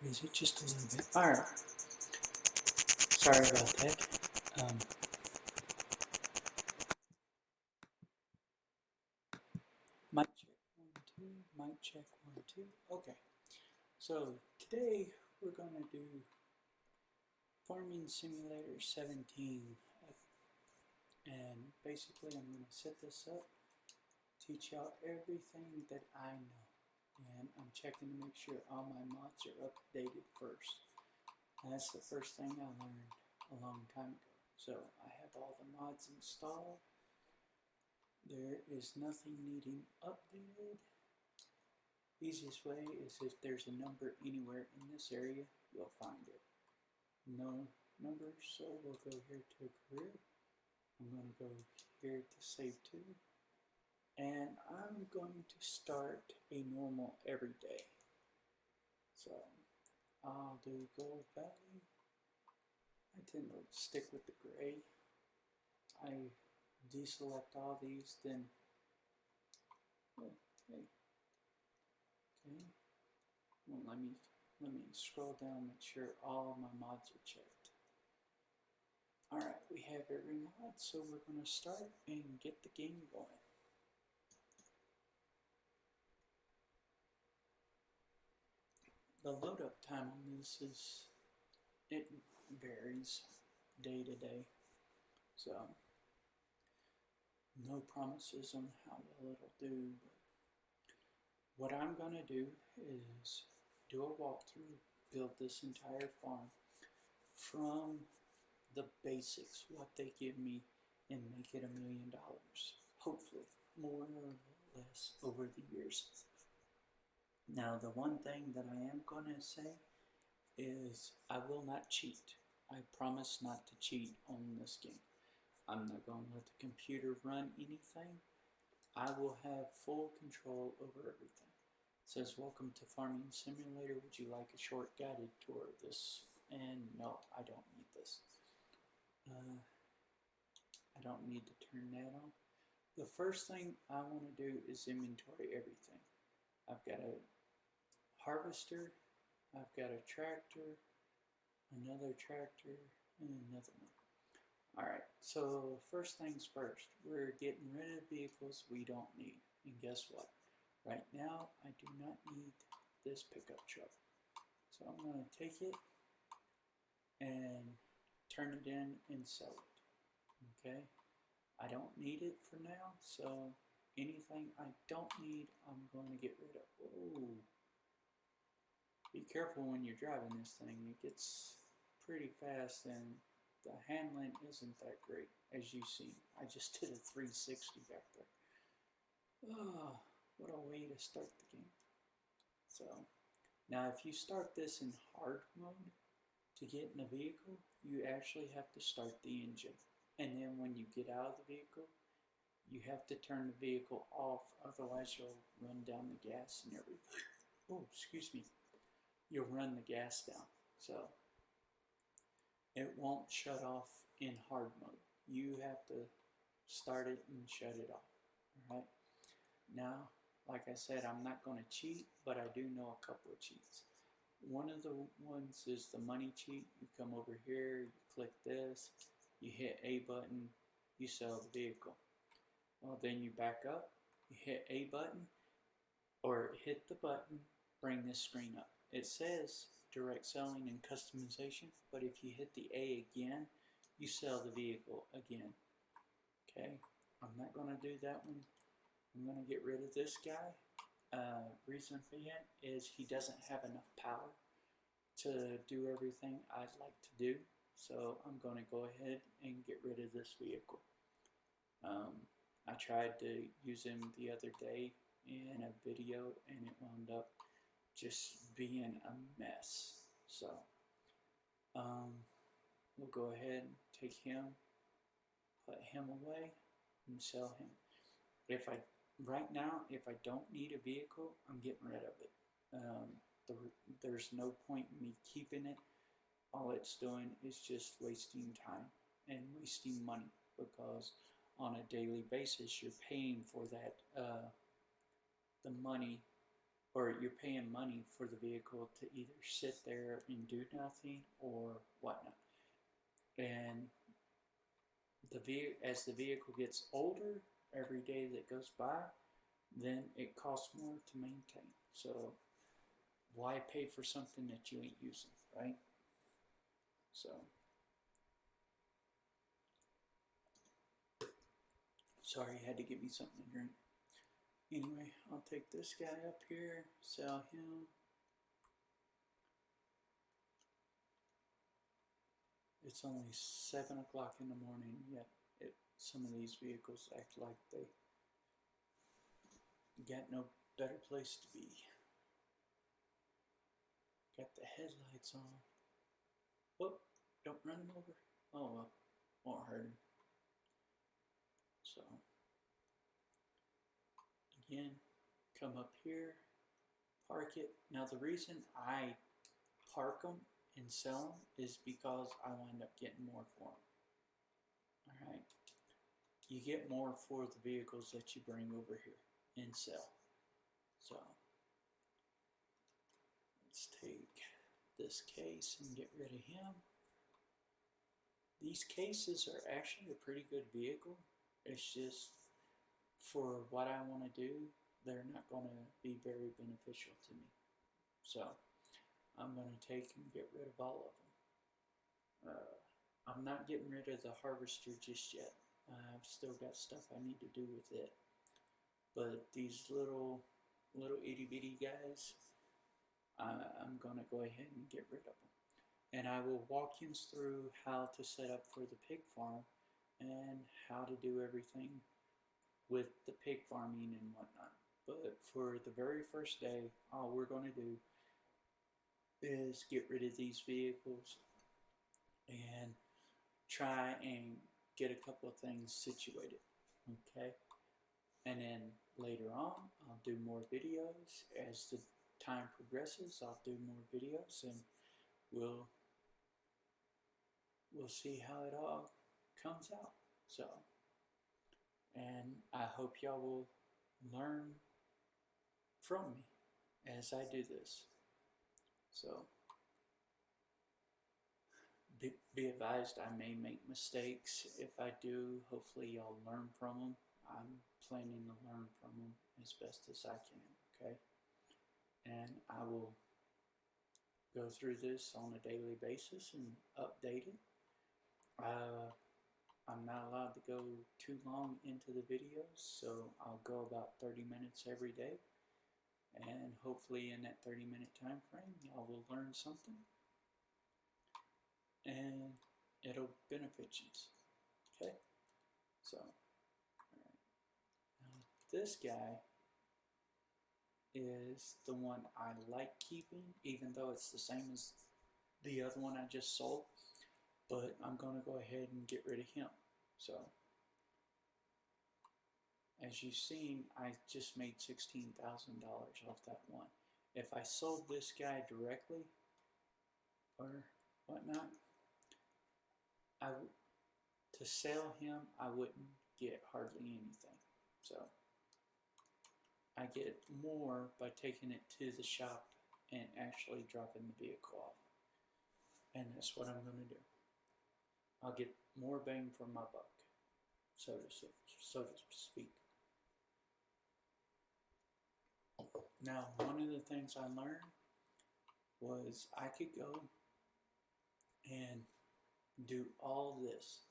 Raise it just a little bit. Alright. Sorry about that. Mic check 1, 2. Mic check 1, 2. Okay. So today we're going to do Farming Simulator 17. And basically I'm going to set this up, teach y'all everything that I know. And I'm checking to make sure all my mods are updated first. And that's the first thing I learned a long time ago. So I have all the mods installed. There is nothing needing updated. Easiest way is if there's a number anywhere in this area, you'll find it. No numbers, so we'll go here to career. I'm going to go here to save to. And I'm going to start a normal every day. So I'll do Gold Valley. I tend to stick with the gray. I deselect all these, then okay. Well, let me scroll down, make sure all my mods are checked. Alright, we have every mod, so we're going to start and get the game going. The load up time on this it varies day to day, so no promises on how well it'll do, but what I'm going to do is do a walkthrough, build this entire farm from the basics, what they give me, and make it $1 million. Hopefully, more or less over the years. Now, the one thing that I am going to say is I will not cheat. I promise not to cheat on this game. I'm not going to let the computer run anything. I will have full control over everything. It says, welcome to Farming Simulator. Would you like a short guided tour of this? And no, I don't need this. I don't need to turn that on. The first thing I want to do is inventory everything. I've got a harvester, I've got a tractor, another tractor, and another one. Alright, so first things first, we're getting rid of vehicles we don't need. And guess what? Right now, I do not need this pickup truck. So I'm going to take it and turn it in and sell it. Okay? I don't need it for now, so anything I don't need, I'm going to get rid of. Oh, be careful when you're driving this thing. It gets pretty fast and the handling isn't that great, as you see. I just did a 360 back there. Oh, what a way to start the game. So, now if you start this in hard mode to get in a vehicle, you actually have to start the engine. And then when you get out of the vehicle, you have to turn the vehicle off, otherwise you'll run down the gas and everything. Oh, excuse me. You'll run the gas down. So, it won't shut off in hard mode. You have to start it and shut it off. Alright? Now, like I said, I'm not going to cheat, but I do know a couple of cheats. One of the ones is the money cheat. You come over here, you click this, you hit A button, you sell the vehicle. Well, then you back up, you hit A button, or hit the button, bring this screen up. It says direct selling and customization, but if you hit the A again, you sell the vehicle again. Okay, I'm not going to do that one. I'm going to get rid of this guy. Reason for that is he doesn't have enough power to do everything I'd like to do. So I'm going to go ahead and get rid of this vehicle. I tried to use him the other day in a video and it wound up just being a mess. So we'll go ahead and take him, put him away, and sell him. Right now, if I don't need a vehicle, I'm getting rid of it. There's no point in me keeping it. All it's doing is just wasting time and wasting money, because on a daily basis you're paying for that the money or you're paying money for the vehicle to either sit there and do nothing or whatnot. And as the vehicle gets older, every day that goes by, then it costs more to maintain. So why pay for something that you ain't using, right? So sorry, I had to give me something to drink. Anyway, I'll take this guy up here, sell him. It's only 7 o'clock in the morning, yet some of these vehicles act like they got no better place to be. Got the headlights on. Oh, don't run him over. Oh well, won't hurt him. So, again, come up here, park it. Now the reason I park them and sell them is because I wind up getting more for them. Alright, you get more for the vehicles that you bring over here and sell. So, let's take this case and get rid of him. These cases are actually a pretty good vehicle. It's just for what I want to do, they're not going to be very beneficial to me. So I'm going to take and get rid of all of them. I'm not getting rid of the harvester just yet. I've still got stuff I need to do with it. But these little itty bitty guys, I'm going to go ahead and get rid of them. And I will walk you through how to set up for the pig farm and how to do everything with the pig farming and whatnot. But for the very first day, all we're going to do is get rid of these vehicles and try and get a couple of things situated. Okay? And then later on, I'll do more videos. As the time progresses, I'll do more videos and we'll see how it all comes out. So, and I hope y'all will learn from me as I do this. So, be advised, I may make mistakes. If I do, hopefully y'all learn from them. I'm planning to learn from them as best as I can, okay? And I will go through this on a daily basis and update it. I'm not allowed to go too long into the videos, so I'll go about 30 minutes every day. And hopefully in that 30-minute time frame, y'all will learn something. And it'll benefit you. Okay? So, alright. Now, this guy is the one I like keeping, even though it's the same as the other one I just sold. But I'm going to go ahead and get rid of him. So, as you've seen, I just made $16,000 off that one. If I sold this guy directly or whatnot, to sell him, I wouldn't get hardly anything. So, I get more by taking it to the shop and actually dropping the vehicle off. And that's what I'm going to do. I'll get more bang for my buck, so to speak. Now, one of the things I learned was I could go and do all this,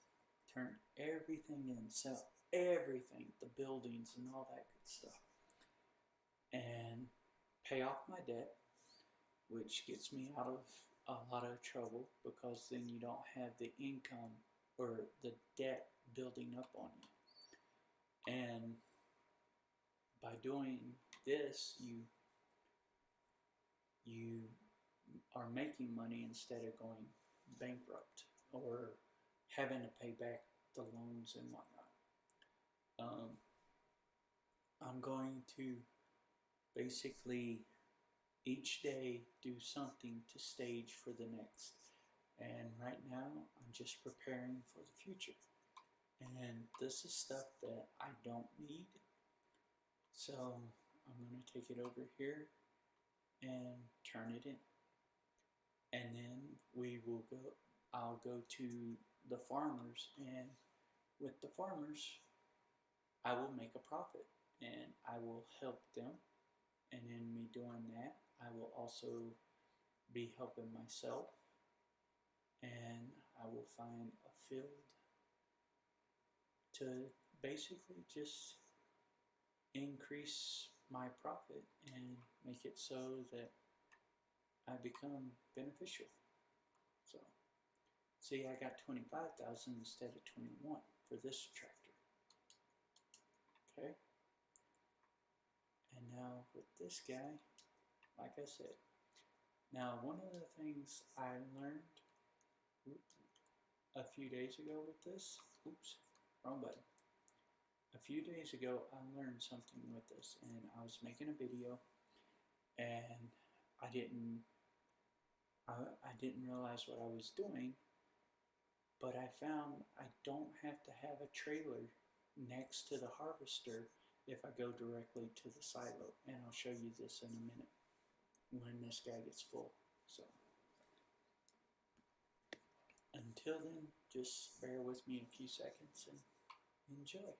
turn everything in, sell everything, the buildings and all that good stuff, and pay off my debt, which gets me out of a lot of trouble because then you don't have the income or the debt building up on you. And by doing this, you are making money instead of going bankrupt or having to pay back the loans and whatnot. I'm going to basically each day do something to stage for the next. And right now, I'm just preparing for the future. And this is stuff that I don't need. So I'm going to take it over here and turn it in. And then I'll go to the farmers, and with the farmers, I will make a profit and I will help them. And in me doing that, I will also be helping myself, and I will find a field to basically just increase my profit and make it so that I become beneficial. So, see, I got 25,000 instead of 21 for this tractor. Okay. And now with this guy, like I said, now one of the things I learned a few days ago with this, oops, wrong button. A few days ago, I learned something with this, and I was making a video, and I didn't realize what I was doing, but I found I don't have to have a trailer next to the harvester if I go directly to the silo, and I'll show you this in a minute when this guy gets full. So until then, just bear with me a few seconds and enjoy.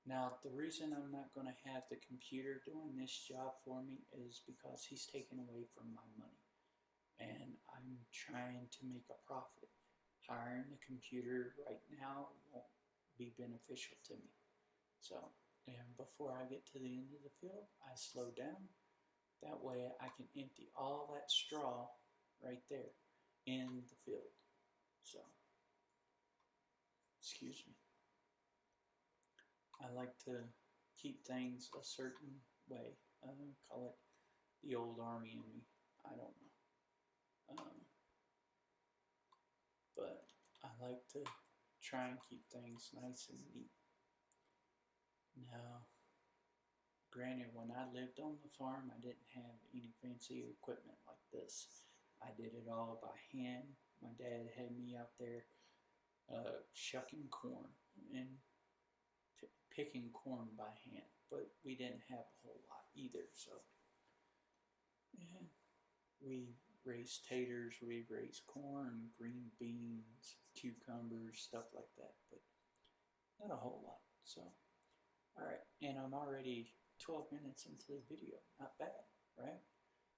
Now, the reason I'm not going to have the computer doing this job for me is because he's taken away from my money, and I'm trying to make a profit. Hiring a computer right now won't be beneficial to me. So, and before I get to the end of the field, I slow down. That way I can empty all that straw right there in the field. So, excuse me. I like to keep things a certain way. Call it the old army in me. I don't know. But I like to try and keep things nice and neat. Now, granted, when I lived on the farm, I didn't have any fancy equipment like this. I did it all by hand. My dad had me out there shucking corn and picking corn by hand, but we didn't have a whole lot either. So, yeah, we raised taters, we raised corn, green beans, cucumbers, stuff like that, but not a whole lot. So, all right, and I'm already 12 minutes into the video. Not bad, right?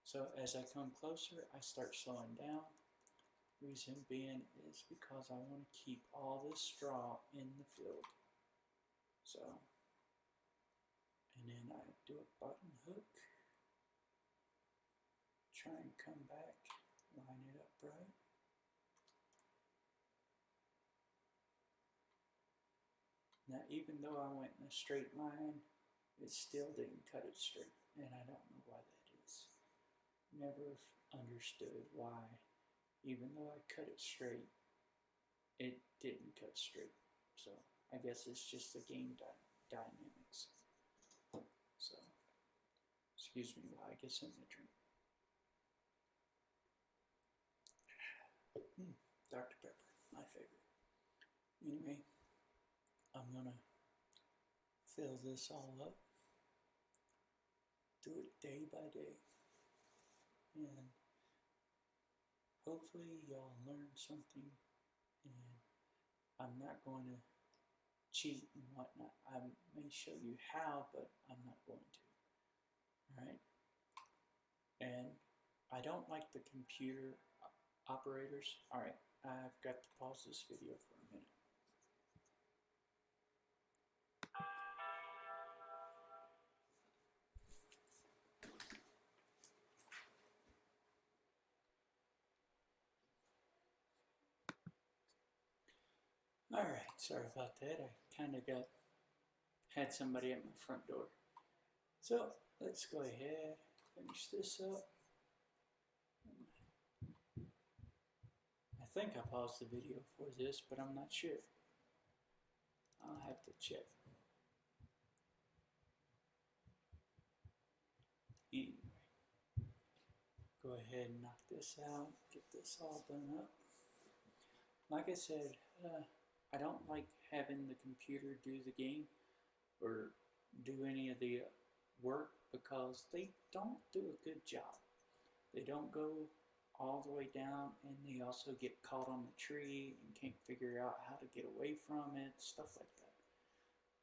So as I come closer, I start slowing down. Reason being is because I want to keep all this straw in the field. So, and then I do a button hook, try and come back, line it up right. Now, even though I went in a straight line, it still didn't cut it straight, and I don't know why that is. Never understood why, even though I cut it straight, it didn't cut straight. So, I guess it's just the game dynamics. So, excuse me while I get something to drink. Dr. Pepper, my favorite. Anyway, I'm gonna fill this all up, do it day by day, and hopefully y'all learn something. And I'm not going to cheat and whatnot. I may show you how, but I'm not going to. Alright? And I don't like the computer operators. Alright, I've got to pause this video for a minute. Alright, sorry about that. I kind of had somebody at my front door. So, let's go ahead, finish this up. I think I paused the video for this, but I'm not sure. I'll have to check. Anyway, go ahead and knock this out, get this all done up. Like I said, I don't like having the computer do the game or do any of the work because they don't do a good job. They don't go all the way down, and they also get caught on the tree and can't figure out how to get away from it, stuff like that.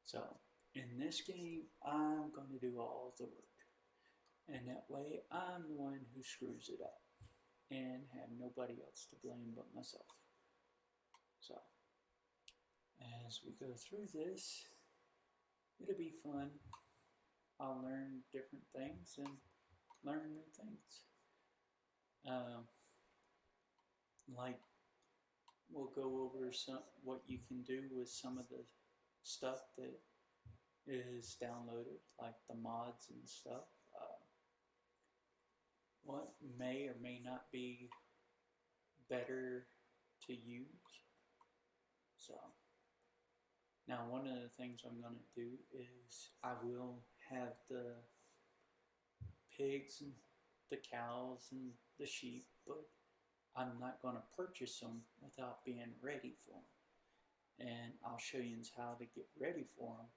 So, in this game, I'm going to do all the work. And that way, I'm the one who screws it up and have nobody else to blame but myself. So, as we go through this, it'll be fun. I'll learn different things and learn new things. Like, we'll go over what you can do with some of the stuff that is downloaded, like the mods and stuff. What may or may not be better to use. So, now one of the things I'm going to do is I will have the pigs and the cows and the sheep, but I'm not going to purchase them without being ready for them. And I'll show you how to get ready for them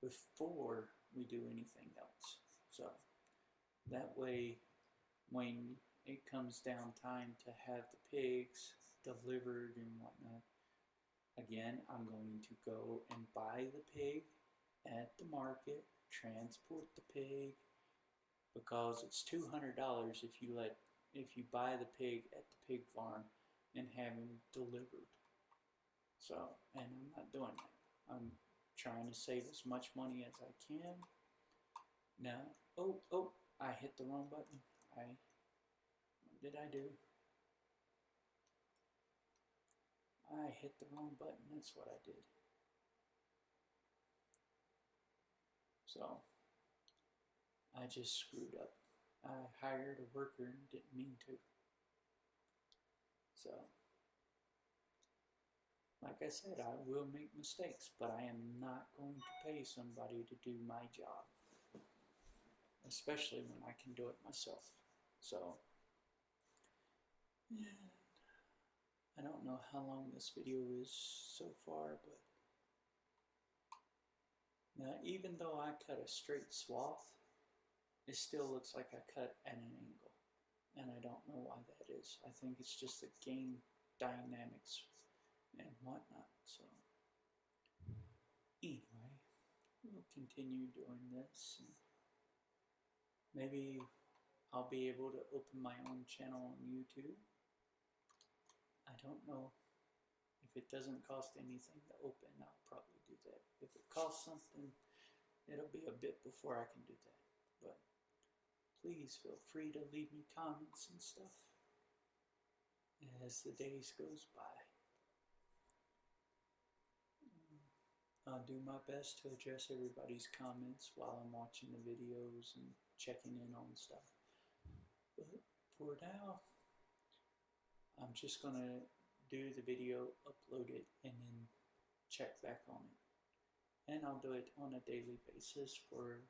before we do anything else. So that way, when it comes down time to have the pigs delivered and whatnot, again, I'm going to go and buy the pig at the market, transport the pig, because it's $200 if you buy the pig at the pig farm and have him delivered. So, and I'm not doing that. I'm trying to save as much money as I can. Now, oh, I hit the wrong button. What did I do? I hit the wrong button. That's what I did. So, I just screwed up. I hired a worker and didn't mean to. So, like I said, I will make mistakes, but I am not going to pay somebody to do my job. Especially when I can do it myself. So, I don't know how long this video is so far, but now even though I cut a straight swath, it still looks like I cut at an angle. And I don't know why that is. I think it's just the game dynamics and whatnot. So, anyway, we'll continue doing this. And maybe I'll be able to open my own channel on YouTube. I don't know. If it doesn't cost anything to open, I'll probably do that. If it costs something, it'll be a bit before I can do that. But please feel free to leave me comments and stuff as the days goes by. I'll do my best to address everybody's comments while I'm watching the videos and checking in on stuff. But for now, I'm just going to do the video, upload it, and then check back on it. And I'll do it on a daily basis for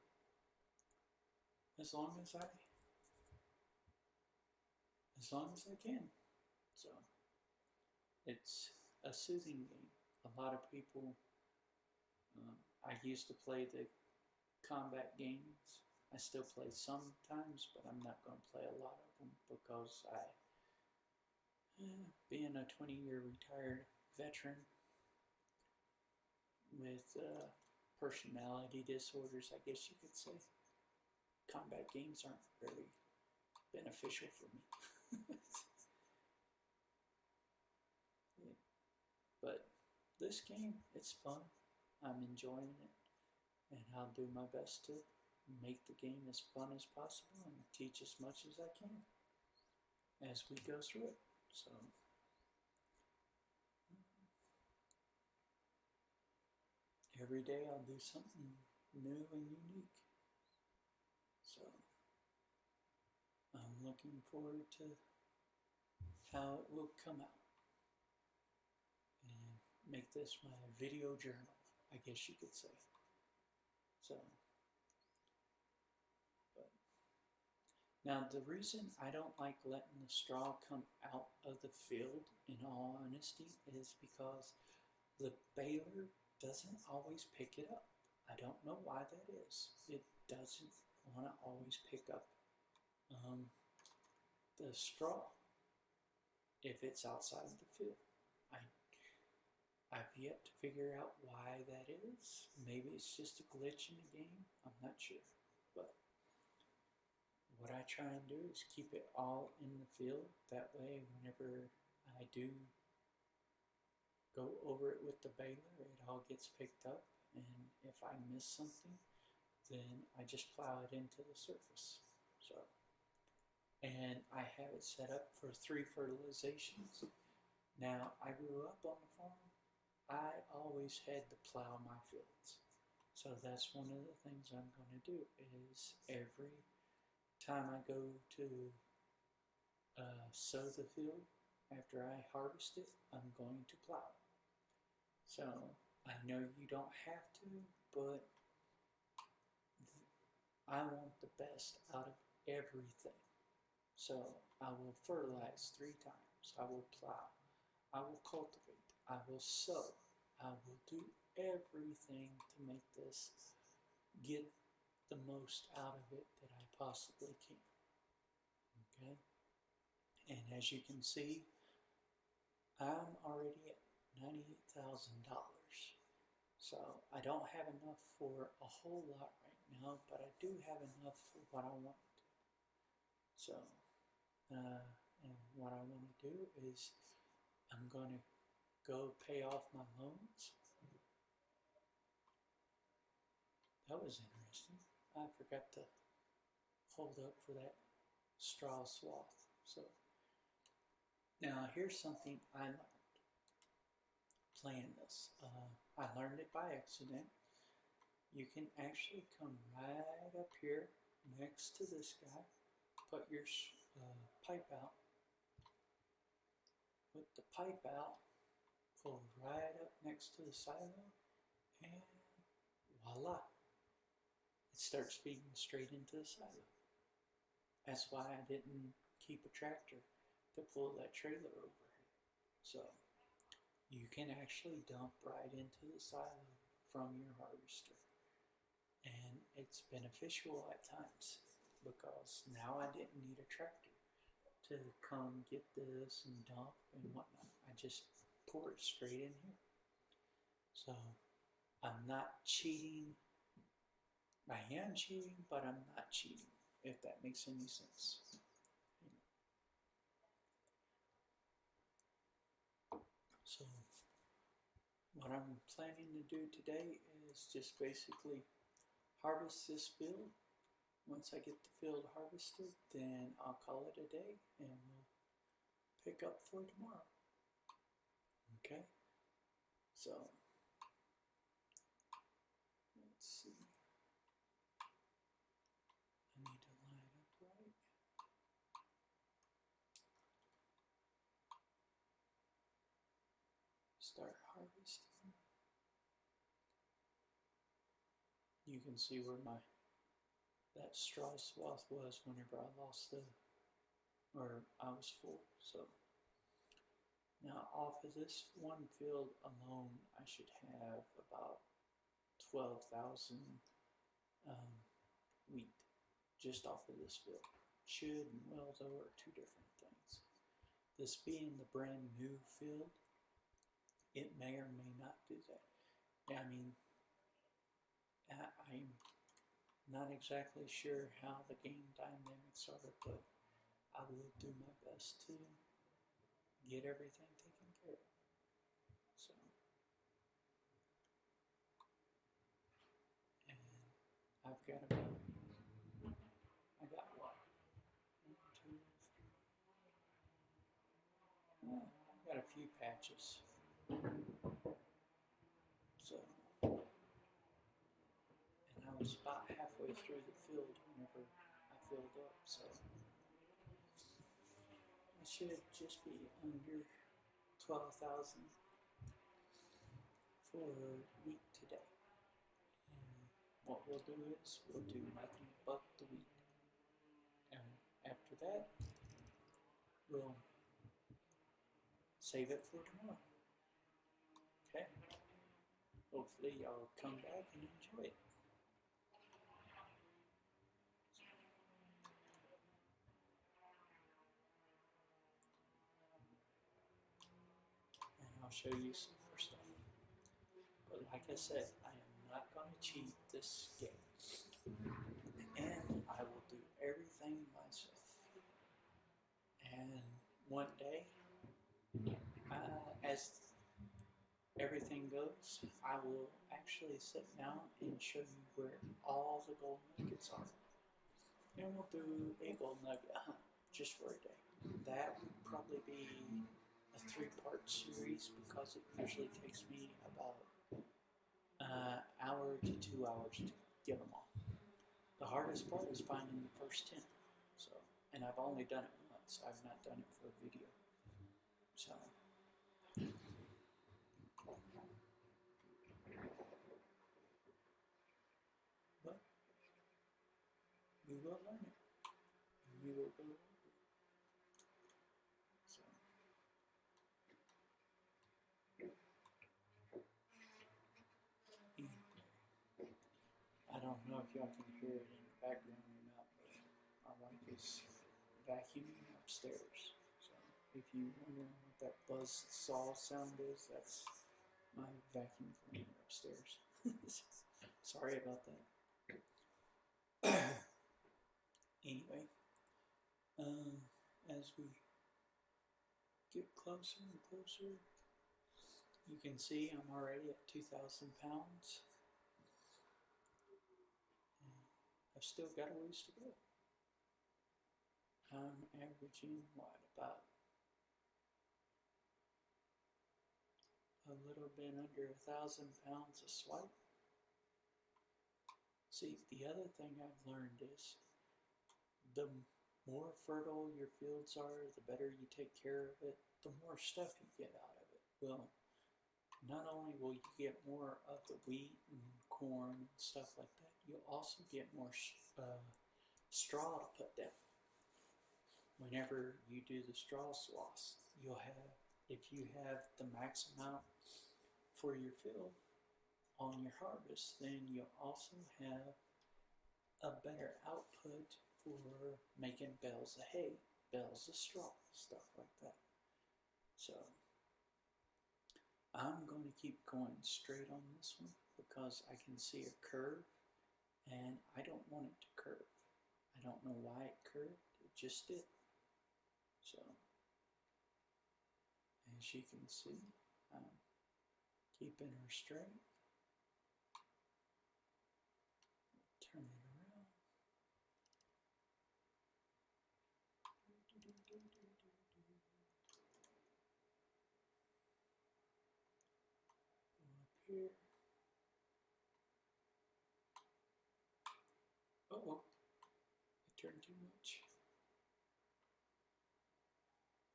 as long as I can. So, it's a soothing game. A lot of people, I used to play the combat games. I still play sometimes, but I'm not going to play a lot of them because being a 20-year retired veteran with personality disorders, I guess you could say, combat games aren't very beneficial for me. Yeah. But this game, it's fun. I'm enjoying it, and I'll do my best to make the game as fun as possible and teach as much as I can as we go through it. So, every day I'll do something new and unique. So, I'm looking forward to how it will come out. And make this my video journal, I guess you could say. So, but now the reason I don't like letting the straw come out of the field, in all honesty, is because the baler doesn't always pick it up. I don't know why that is. doesn't want to always pick up the straw if it's outside of the field. I, I've yet to figure out why that is. Maybe it's just a glitch in the game. I'm not sure. But what I try and do is keep it all in the field. That way, whenever I do go over it with the baler, it all gets picked up. And if I miss something, then I just plow it into the surface. So, and I have it set up for 3 fertilizations. Now, I grew up on the farm. I always had to plow my fields. So that's one of the things I'm going to do is every time I go to sow the field, after I harvest it, I'm going to plow. So I know you don't have to, but I want the best out of everything. So I will fertilize 3 times. I will plow. I will cultivate. I will sow. I will do everything to make this get the most out of it that I possibly can. Okay? And as you can see, I'm already at $98,000. So I don't have enough for a whole lot right now, but I do have enough for what I want to do. So, and what I want to do is I'm going to go pay off my loans. That was interesting. I forgot to hold up for that straw swath. So now here's something I learned playing this. I learned it by accident. You can actually come right up here next to this guy, put your pipe out, put the pipe out, pull right up next to the silo, and voila, it starts feeding straight into the silo. That's why I didn't keep a tractor to pull that trailer over here. So you can actually dump right into the silo from your harvester. And it's beneficial at times because now I didn't need a tractor to come get this and dump and whatnot. I just pour it straight in here. So I'm not cheating. I am cheating, but I'm not cheating, if that makes any sense. So what I'm planning to do today is just basically harvest this field. Once I get the field harvested, then I'll call it a day and we'll pick up for tomorrow. Okay? So, let's see. I need to line up right. Start harvesting. You can see where that straw swath was whenever I lost I was full. So now off of this one field alone, I should have about 12,000 wheat just off of this field. Should and will, though, are 2 different things. This being the brand new field, it may or may not do that. I mean, I'm not exactly sure how the game dynamics are, but I will do my best to get everything taken care of. So, and I've got about, I got what? 1, 2, 3. I've got a few patches. So, and I was about halfway through the field whenever I filled up, so I should just be under 12,000 for wheat today. And what we'll do is we'll do nothing but the wheat. And after that, we'll save it for tomorrow. Okay? Hopefully y'all come back and enjoy it. show you some more stuff. But like I said, I am not going to cheat this game. And I will do everything myself. And one day, as everything goes, I will actually sit down and show you where all the gold nuggets are. And we'll do a gold nugget hunt just for a day. That would probably be a 3-part series because it usually takes me about an hour to 2 hours to get them all. The hardest part is finding the first 10. So, and I've only done it once. I've not done it for a video. So. But we will learn it. And we will go over it. So. I don't know if y'all can hear it in the background or not, but my wife is vacuuming upstairs. So if you wonder what that buzz saw sound is, that's my vacuum cleaner upstairs. Sorry about that. Anyway, as we get closer and closer, you can see I'm already at 2,000 pounds. I've still got a ways to go. I'm averaging, what, about a little bit under 1,000 pounds a swipe. See, the other thing I've learned is the more fertile your fields are, the better you take care of it, the more stuff you get out of it. Well, not only will you get more of the wheat and corn and stuff like that, you'll also get more straw to put down. Whenever you do the straw swaths, you'll have, if you have the max amount for your field on your harvest, then you'll also have a better output for making bales of hay, bales of straw, stuff like that. So I'm going to keep going straight on this one because I can see a curve and I don't want it to curve. I don't know why it curved, it just did. So as you can see, I'm keeping her straight. Turn it around. Go up here. Uh-oh, I turned too much.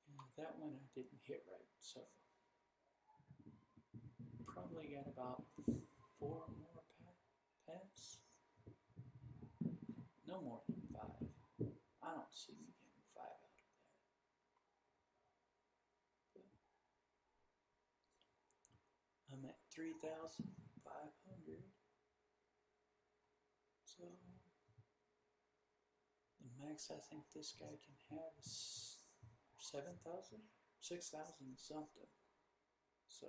And that one I didn't hit right, so probably got about 4 more pass. No more than 5. I don't see me getting 5 out of that. But I'm at 3,500. So the max I think this guy can have is 7,000, 6,000 something. So,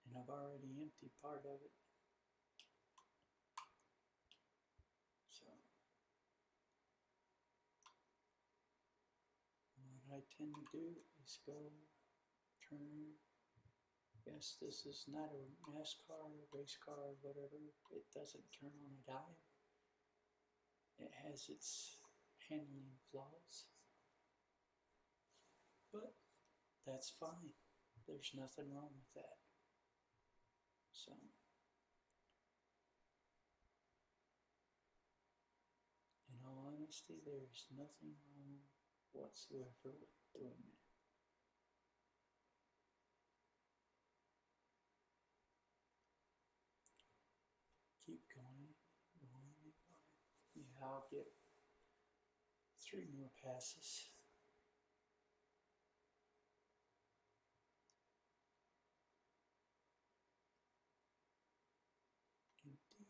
and I've already emptied part of it. So, what I tend to do is go turn. Yes, this is not a NASCAR, race car, whatever. It doesn't turn on a dime. It has its handling flaws. But that's fine. There's nothing wrong with that. So, in all honesty, there's nothing wrong whatsoever with doing that. Keep going, going, and going. Yeah, I'll get 3 more passes. Empty.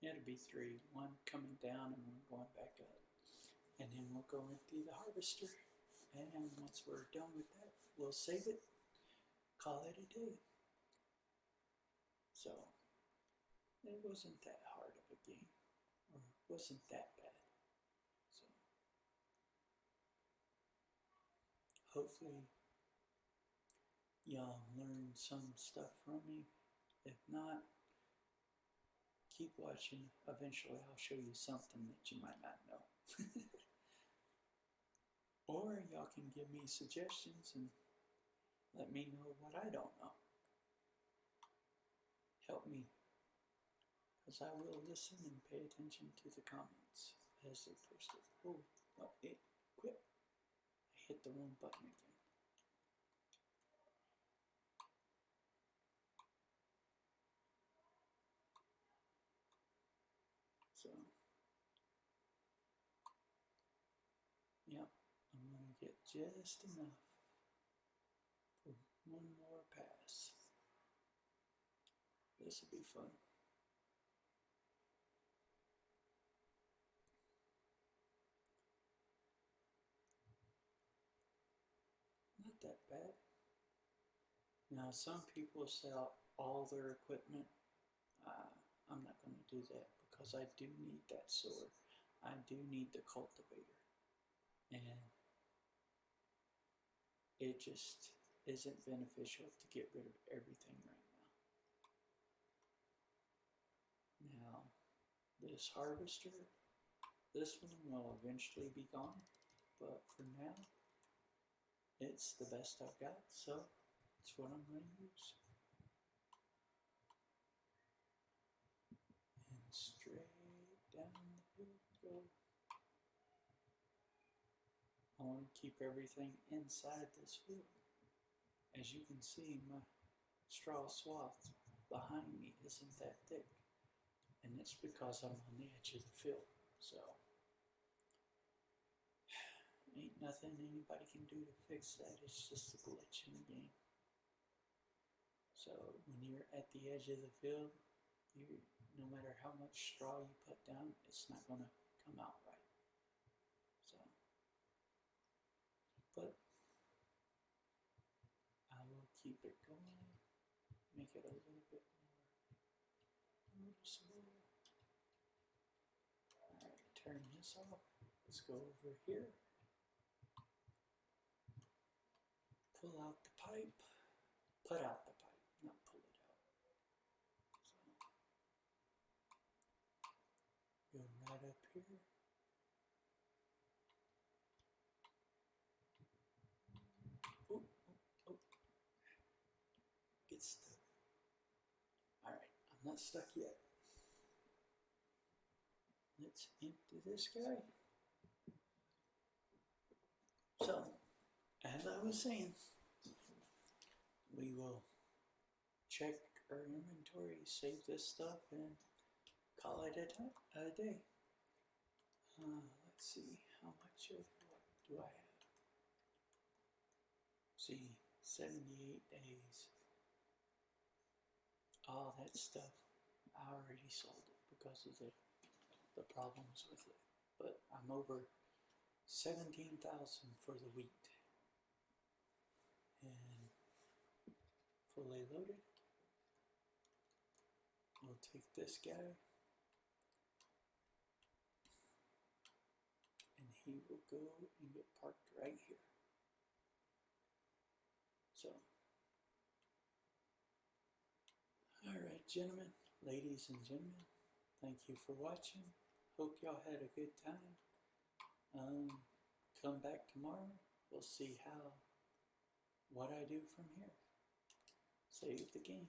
It'll be 3, one coming down and one going back up. And then we'll go empty the harvester. And once we're done with that, we'll save it, call it a day. So, it wasn't that hard of a game, or wasn't that bad. So, hopefully, y'all learned some stuff from me. If not, keep watching. Eventually, I'll show you something that you might not know. Or y'all can give me suggestions and let me know what I don't know. Help me, because I will listen and pay attention to the comments as they post it. Oh, no, it quit. I hit the wrong button again. So, yeah, I'm going to get just enough for one more pass. This will be fun. Not that bad. Now, some people sell all their equipment. I'm not going to do that because I do need that sword. I do need the cultivator. And it just isn't beneficial to get rid of everything right now. Now, this harvester, this one will eventually be gone, but for now, it's the best I've got, so it's what I'm going to use. And straight down the field go. I want to keep everything inside this field. As you can see, my straw swath behind me isn't that thick. And it's because I'm on the edge of the field. So, ain't nothing anybody can do to fix that. It's just a glitch in the game. So, when you're at the edge of the field, no matter how much straw you put down, it's not going to come out right. So, but I will keep it going, make it a little bit more noticeable. Alright, turn this off. Let's go over here. Pull out the pipe. Put out the pipe, not pull it out. So, go right up here. Oh, oh, oh. Get stuck. Alright, I'm not stuck yet. Let's empty this guy. So, as I was saying, we will check our inventory, save this stuff, and call it a day. Let's see, how much of what do I have? See, 78 days. All that stuff, I already sold it because of the problems with it. But I'm over 17,000 for the wheat. And fully loaded. We'll take this guy. And he will go and get parked right here. So, alright, gentlemen, ladies and gentlemen, thank you for watching. Hope y'all had a good time. Come back tomorrow. We'll see what I do from here. Save the game.